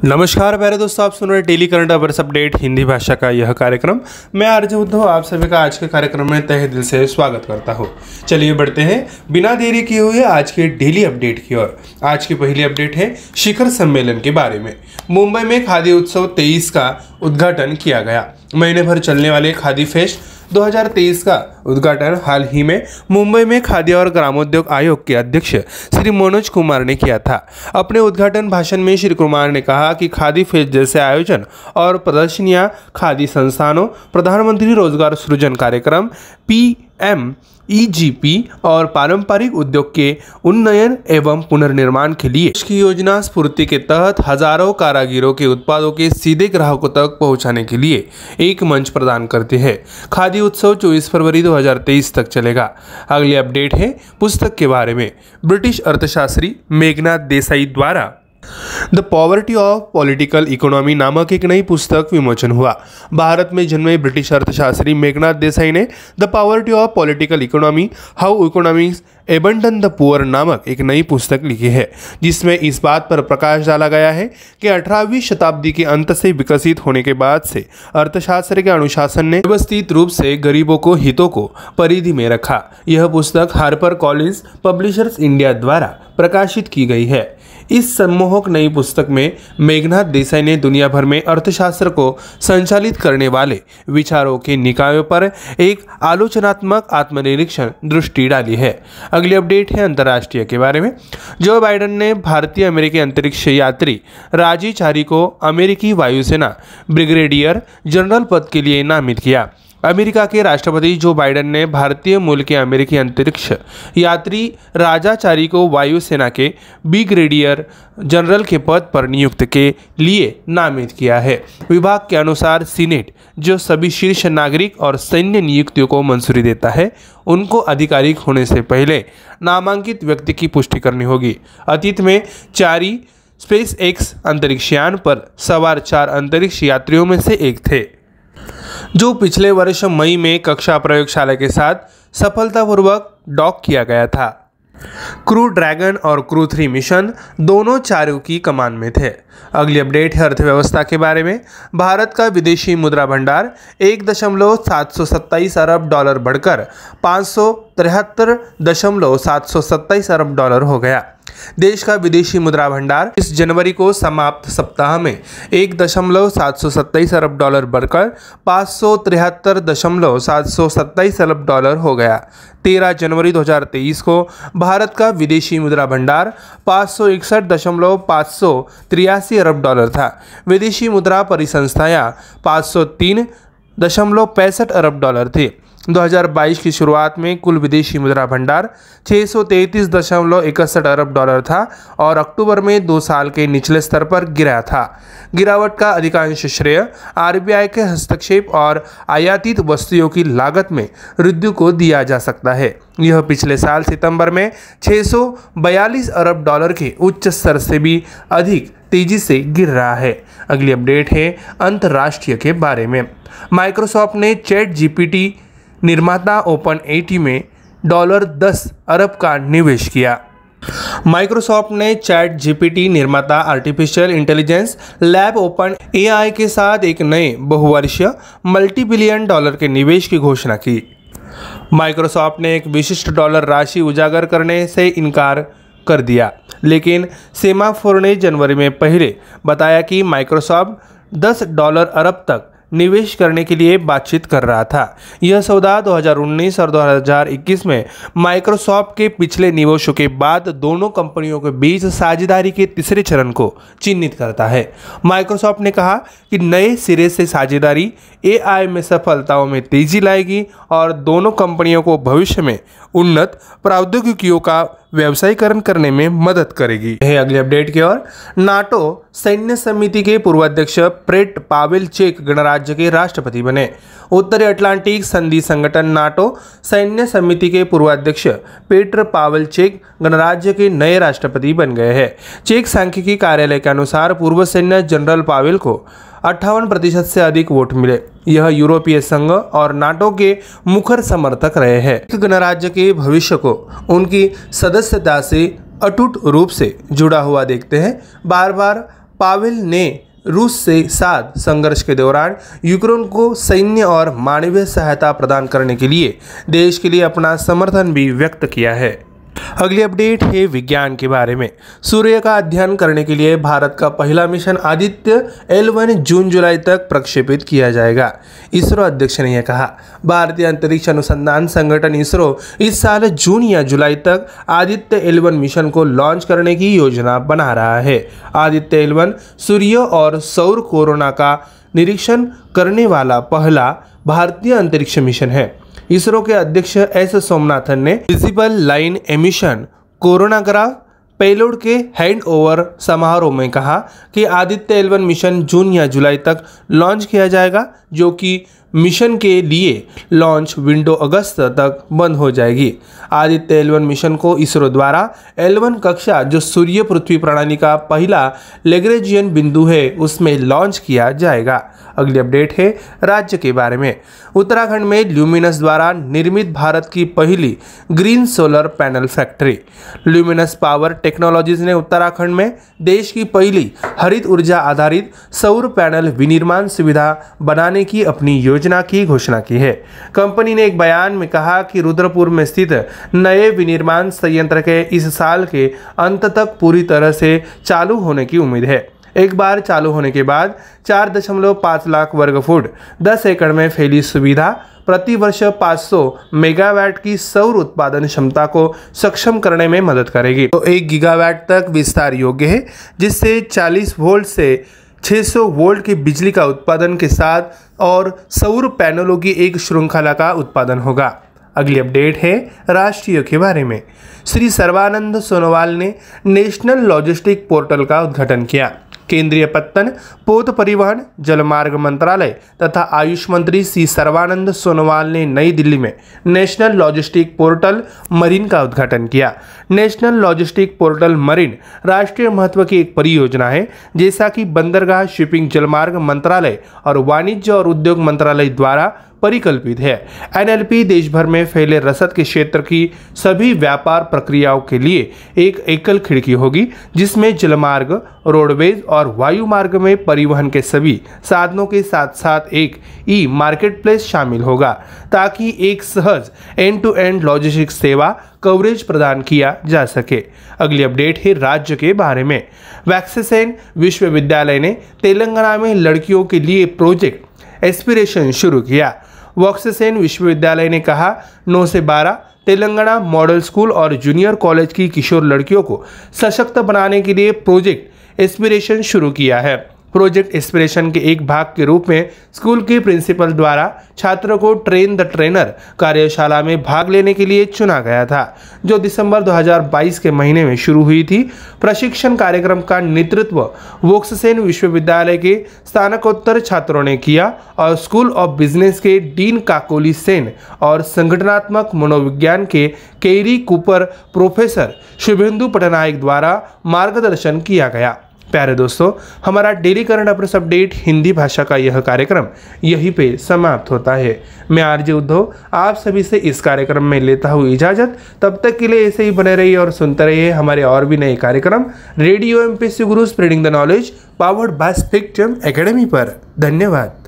नमस्कार प्यारे दोस्तों, आप सुन रहे daily current affairs update Hindi भाषा का यह कार्यक्रम। मैं आरजे उद्धव आप सभी का आज के कार्यक्रम में तहे दिल से स्वागत करता हूँ। चलिए बढ़ते हैं बिना देरी किए हुए आज के डेली अपडेट की ओर। आज की पहली अपडेट है शिखर सम्मेलन के बारे में। मुंबई में खादी उत्सव 23 का उद्घाटन किया गया। महीने भर चलने वाले खादी फेस्ट 2023 का उद्घाटन हाल ही में मुंबई में खादी और ग्रामोद्योग आयोग के अध्यक्ष श्री मनोज कुमार ने किया था। अपने उद्घाटन भाषण में श्री कुमार ने कहा कि खादी फेस्ट जैसे आयोजन और प्रदर्शनियां खादी संस्थानों, प्रधानमंत्री रोजगार सृजन कार्यक्रम PMEGP और पारंपरिक उद्योग के उन्नयन एवं पुनर्निर्माण के लिए इसकी योजना स्फूर्ति के तहत हजारों कारीगरों के उत्पादों के सीधे ग्राहकों तक पहुंचाने के लिए एक मंच प्रदान करती है। खादी उत्सव 24 फरवरी 2023 तक चलेगा। अगली अपडेट है पुस्तक के बारे में। ब्रिटिश अर्थशास्त्री मेघनाथ देसाई द्वारा the poverty of political economy नामक एक नई पुस्तक विमोचन हुआ। भारत में जन्मे ब्रिटिश अर्थशास्त्री मेघनाथ देसाई ने the poverty of political economy how economics abandon the poor नामक एक नई पुस्तक लिखी है, जिसमें इस बात पर प्रकाश डाला गया है कि 18वीं शताब्दी के अंत से विकसित होने के बाद से अर्थशास्त्र के अनुशासन ने व्यवस्थित रूप से गरीबों को हितों को परिधि में रखा। यह पुस्तक हार्पर कॉलिंस पब्लिशर्स इंडिया द्वारा प्रकाशित की गई है। इस सम्मोहक नई पुस्तक में मेघनाथ देसाई ने दुनिया भर में अर्थशास्त्र को संचालित करने वाले विचारों के निकायों पर एक आलोचनात्मक आत्मनिरीक्षण दृष्टि डाली है। अगली अपडेट है अंतर्राष्ट्रीय के बारे में। जो बाइडेन ने भारतीय अमेरिकी अंतरिक्ष यात्री राजी चारी को अमेरिकी वायुसेना ब्रिगेडियर जनरल पद के लिए नामित किया। अमेरिका के राष्ट्रपति जो बाइडेन ने भारतीय मूल के अमेरिकी अंतरिक्ष यात्री राजाचारी को वायुसेना के ब्रिगेडियर जनरल के पद पर नियुक्त के लिए नामित किया है। विभाग के अनुसार सीनेट, जो सभी शीर्ष नागरिक और सैन्य नियुक्तियों को मंजूरी देता है, उनको आधिकारिक होने से पहले नामांकित व्यक्ति की पुष्टि करनी होगी। अतीत में चारी स्पेस एक्स अंतरिक्षयान पर सवार 4 अंतरिक्ष यात्रियों में से एक थे, जो पिछले वर्ष मई में कक्षा प्रयोगशाला के साथ सफलतापूर्वक डॉक किया गया था। क्रू ड्रैगन और क्रू 3 मिशन दोनों चारों की कमान में थे। अगली अपडेट है अर्थव्यवस्था के बारे में। भारत का विदेशी मुद्रा भंडार 1.727 अरब डॉलर बढ़कर 573.727 अरब डॉलर हो गया। देश का विदेशी मुद्रा भंडार इस जनवरी को समाप्त सप्ताह में 1.727 अरब डॉलर बढ़कर 573.727 अरब डॉलर हो गया। 13 जनवरी 2023 को भारत का विदेशी मुद्रा भंडार 561.583 अरब डॉलर था। विदेशी मुद्रा परिसंस्थायां 503.65 अरब डॉलर थी। 2022 की शुरुआत में कुल विदेशी मुद्रा भंडार 633.61 अरब डॉलर था और अक्टूबर में 2 साल के निचले स्तर पर गिरा था। गिरावट का अधिकांश श्रेय RBI के हस्तक्षेप और आयातित वस्तुओं की लागत में वृद्धि को दिया जा सकता है। यह पिछले साल सितंबर में 642 अरब डॉलर के उच्च स्तर से भी अधिक तेजी से गिर रहा है। अगली अपडेट है अंतर्राष्ट्रीय के बारे में। माइक्रोसॉफ्ट ने ChatGPT निर्माता OpenAI में $10 अरब का निवेश किया। माइक्रोसॉफ्ट ने ChatGPT निर्माता आर्टिफिशियल इंटेलिजेंस लैब OpenAI के साथ एक नए बहुवर्षीय $multi-billion के निवेश की घोषणा की। माइक्रोसॉफ्ट ने एक विशिष्ट डॉलर राशि उजागर करने से इनकार कर दिया, लेकिन सेमाफोर ने जनवरी में पहले बताया कि माइक्रोसॉफ्ट $10 अरब तक निवेश करने के लिए बातचीत कर रहा था। यह सौदा 2019 और 2021 में माइक्रोसॉफ्ट के पिछले निवेशों के बाद दोनों कंपनियों के बीच साझेदारी के तीसरे चरण को चिन्हित करता है। माइक्रोसॉफ्ट ने कहा कि नए सिरे से साझेदारी AI में सफलताओं में तेजी लाएगी और दोनों कंपनियों को भविष्य में उन्नत प्रौद्योगिकियों का व्यवसायीकरण करने में मदद करेगी। यह अगली अपडेट की ओर। नाटो सैन्य समिति के पूर्वाध्यक्ष पेट्र पावेलचेक गणराज्य के राष्ट्रपति बने। उत्तरी अटलांटिक संधि संगठन नाटो सैन्य समिति के पूर्वाध्यक्ष पेट्र पावेलचेक गणराज्य के नए राष्ट्रपति बन गए हैं। चेक सांख्यिकी कार्यालय के अनुसार पूर्व सैन्य जनरल पावेल को 58% से अधिक वोट मिले। यह यूरोपीय संघ और नाटो के मुखर समर्थक रहे हैं। गणराज्य के भविष्य को उनकी सदस्यता से अटूट रूप से जुड़ा हुआ देखते हैं। बार बार पावेल ने रूस से साथ संघर्ष के दौरान यूक्रेन को सैन्य और मानवीय सहायता प्रदान करने के लिए देश के लिए अपना समर्थन भी व्यक्त किया है। अगली अपडेट है विज्ञान के बारे में। सूर्य का अध्ययन करने के लिए भारत का पहला मिशन आदित्य L1 जून-जुलाई तक प्रक्षेपित किया जाएगा। इसरो अध्यक्ष ने यह कहा। भारतीय अंतरिक्ष अनुसंधान संगठन इसरो इस साल जून या जुलाई तक आदित्य L1 मिशन को लॉन्च करने की योजना बना रहा है। आदित्य L1 सूर्य और सौर कोरोना का निरीक्षण करने वाला पहला भारतीय अंतरिक्ष मिशन है। इसरो के अध्यक्ष एस सोमनाथन ने visible line emission coronagraph payload के हैंडओवर समारोह में कहा कि आदित्य L1 मिशन जून या जुलाई तक लॉन्च किया जाएगा, जो कि मिशन के लिए लॉन्च विंडो अगस्त तक बंद हो जाएगी। आदित्य L1 मिशन को इसरो द्वारा L1 कक्षा, जो सूर्य पृथ्वी प्रणाली का पहला लैग्रेंजियन बिंदु है, उसमें लॉन्च किया जाएगा। अगली अपडेट है राज्य के बारे में। उत्तराखंड में ल्यूमिनस द्वारा निर्मित भारत की पहली green solar panel factory. Luminous power technologies ने उत्तराखंड में देश की पहली हरित ऊर्जा आधारित सौर पैनल विनिर्माण सुविधा बनाने की अपनी योजना की घोषणा की है। कंपनी ने एक बयान में कहा कि रुद्रपुर में स्थित नए विनिर्माण संयंत्र के इस साल के अंत तक पूरी तरह से चालू होने की उम्मीद है। एक बार चालू होने के बाद 4.5 लाख वर्ग फुट 10 एकड़ में फैली सुविधा प्रति वर्ष 500 मेगावाट की सौर उत्पादन क्षमता को सक्षम करने में मदद करेगी। तो 1 गीगावाट तक विस्तार योग्य है, जिससे 40 वोल्ट से 600 वोल्ट की बिजली का उत्पादन के साथ और सौर पैनलों की एक श्रृंखला का उत्पादन होगा। अगली अपडेट है राष्ट्रीय के बारे में। श्री सर्बानंद सोनोवाल ने नेशनल लॉजिस्टिक पोर्टल का उद्घाटन किया। केंद्रीय पत्तन, पोत परिवहन, जलमार्ग मंत्रालय तथा आयुष मंत्री श्री सर्बानंद सोनोवाल ने नई दिल्ली में नेशनल लॉजिस्टिक पोर्टल मरीन का उद्घाटन किया। नेशनल लॉजिस्टिक पोर्टल मरीन राष्ट्रीय महत्व की एक परियोजना है, जैसा कि बंदरगाह, शिपिंग, जलमार्ग मंत्रालय और वाणिज्य और उद्योग मंत्रालय द्वारा परिकल्पित है। NLP देश भर में फैले रसद के क्षेत्र की सभी व्यापार प्रक्रियाओं के लिए एक एकल खिड़की होगी, जिसमें जलमार्ग, रोडवेज और वायु मार्ग में परिवहन के सभी साधनों के साथ साथ एक ई मार्केटप्लेस शामिल होगा, ताकि एक सहज एंड टू एंड लॉजिस्टिक्स सेवा कवरेज प्रदान किया जा सके। अगली अपडेट है राज्य के बारे में। वैक्सेसेन विश्वविद्यालय ने तेलंगाना में लड़कियों के लिए प्रोजेक्ट एस्पिरेशन शुरू किया। वॉक्सेसेन विश्वविद्यालय ने कहा 9 से 12 तेलंगाना मॉडल स्कूल और जूनियर कॉलेज की किशोर लड़कियों को सशक्त बनाने के लिए प्रोजेक्ट एस्पिरेशन शुरू किया है। प्रोजेक्ट एस्पिरेशन के एक भाग के रूप में स्कूल के प्रिंसिपल द्वारा छात्रों को ट्रेन द ट्रेनर कार्यशाला में भाग लेने के लिए चुना गया था, जो दिसंबर 2022 के महीने में शुरू हुई थी। प्रशिक्षण कार्यक्रम का नेतृत्व वोक्सेसेन विश्वविद्यालय के स्नातकोत्तर छात्रों ने किया और स्कूल ऑफ बिजनेस के डीन काकोली सेन और संगठनात्मक मनोविज्ञान के केरी कूपर प्रोफेसर शुभेंदु पटनायक द्वारा मार्गदर्शन किया गया। प्यारे दोस्तों, हमारा daily current affairs update Hindi भाषा का यह कार्यक्रम यहीं पे समाप्त होता है। मैं आरजे उद्धव आप सभी से इस कार्यक्रम में लेता हूँ इजाजत। तब तक के लिए ऐसे ही बने रहिए और सुनते रहिए हमारे और भी नए कार्यक्रम radio MPSC Guru spreading the knowledge powered by spectrum academy पर। धन्यवाद।